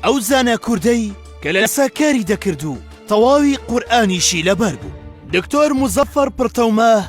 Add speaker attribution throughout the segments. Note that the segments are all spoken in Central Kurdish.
Speaker 1: ئەو زانە کوردەی کە لە لەسا کاری دەکرد و تەواوی قورئانیشی لەبەر بوو. دکتۆر مزەفەر پڕتەوماه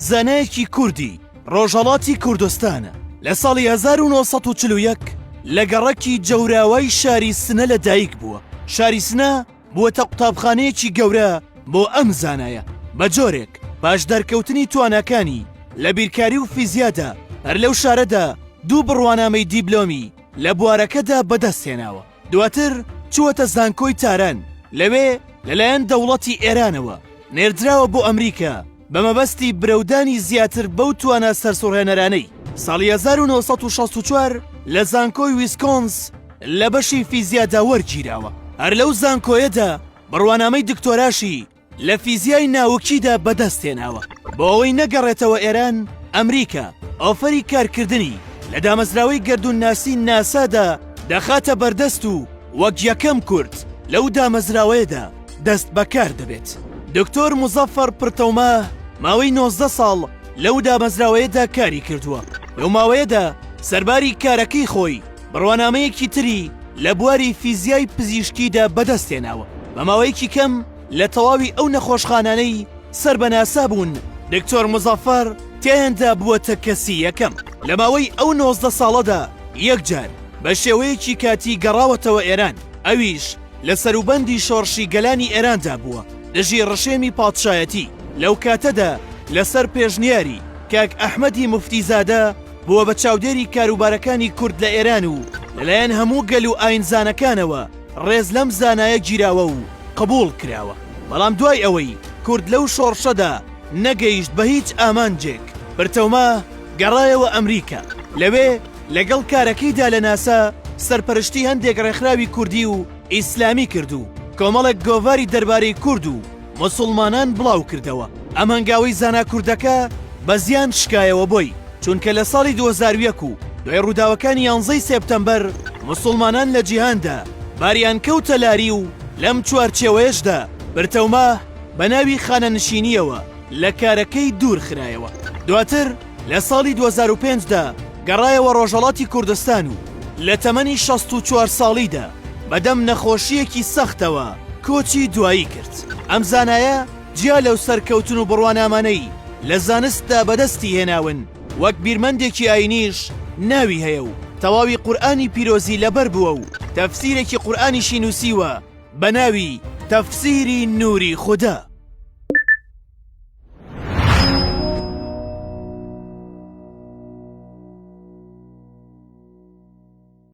Speaker 1: زانایەکی کوردی ڕۆژهەڵاتی کوردستانە. لە ساڵی 1941 لە گەڕەکی جەوراوای شاری سنە لەدایک بووە. شاری سنە بووەتە قوتابخانەیەکی گەورە بۆ ئەم زانایە. بە جۆرێک پاش دەرکەوتنی توانەکانی لە بیرکاری و فیزیادا هەر لەو شارەدا 2 بڕوانامەی دیبلۆمی لە بوارەکەدا بەدەستهێناوە. دواتر چووەتە زانکۆی تاران، لەوێ لەلایەن دەوڵەتی ئێرانەوە نێردراوە بۆ ئەمریکا بە مەبەستی برەودانی زیاتر بەو توانە سەرسوڕهێنەرانەی. ساڵی 1964 لە زانکۆی ویسکۆنس لە بەشی فیزیادا وەرگیراوە. هەر لەو زانکۆیەدا بڕوانامەی دکتۆراشی لە فیزیای ناوکیدا بەدەستهێناوە. بۆ ئەوەی نەگەڕێتەوە ئێران، ئەمریکا ئۆفەری کارکردنی لە دامەزراوەی گەردوونناسی ناسادا دەخاتە بەردەست و وەک یەکەم کورد لەو دامەزراوەیەدا دەست بەکار دەبێت. دکتۆر مزەفەر پڕتەوماه ماوەی 19 ساڵ لەو دامەزراوەیەدا کاری کردووە. لەو ماوەیەدا سەرباری کارەکەی خۆی بڕوانامەیەکی تری لە بواری فیزیای پزیشکیدا بەدەستهێناوە. بە ماوەیەکی کەم لە تەواوی ئەو نەخۆشخانانەی سەر بە ناسا بوون، دکتۆر مزەفەر تیاندا بووەتە کەسی یەکەم. لە ماوەی ئەو 19 ساڵەدا یەکجار بە شێوەیەکی کاتی گەڕاوەتەوە ئێران. ئەویش لە سەروبەندی شۆڕشی گەلانی ئێراندا بووە، دژی ڕشێمی پادشایەتی. لەو کاتەدا لەسەر پێشنیاری کاک ئەحمەدی موفتیزادە بووە بە چاودێری کاروبارەکانی کورد لە ئێران و لەلایەن هەموو گەل و ئاینزانەکانەوە ڕێز لەم زانایە گیراوە و قبول کراوە. بەڵام دوای ئەوەی کورد لەو شۆڕشەدا نەگەیشت بە هیچ ئامانجێک، پڕتەوماه گەڕایەوە ئەمریکا. لەوێ لەگەڵ کارەکەیدا لە ناسا سەرپەرشتی هەندێک ڕێکخراوی کوردی و ئیسلامی کرد و کۆمەڵێک گۆڤاری دەربارەی کورد و موسڵمانان بڵاو کردەوە. ئەم هەنگاوەی زانا کوردەکە بە زیان شکایەوە بۆی، چونکە لە ساڵی 2001 و دوای ڕووداوەکانی 11 سێپتەمبەر موسڵمانان لە جیهاندا باریان کەوتە لاری و لەم چوارچێوەیەشدا پڕتەوماه بە ناوی خانەنشینیەوە لە کارەکەی دوور خرایەوە. دواتر لە ساڵی 2005دا گەڕایەوە ڕۆژهەڵاتی کوردستان و لە تەمەنی 64 ساڵیدا بەدەم نەخۆشیەکی سەختەوە کۆچی دوایی کرد. ئەم زانایە جیا لەو سەرکەوتن و بڕوانامانەی لە زانستدا بەدەستی هێناون، وەک بیرمەندێکی ئاینیش ناوی هەیە و تەواوی قورئانی پیرۆزی لەبەر بووە و تەفسیرێکی قورئانیشی نووسیوە بە ناوی تەفسیری نووری خودا.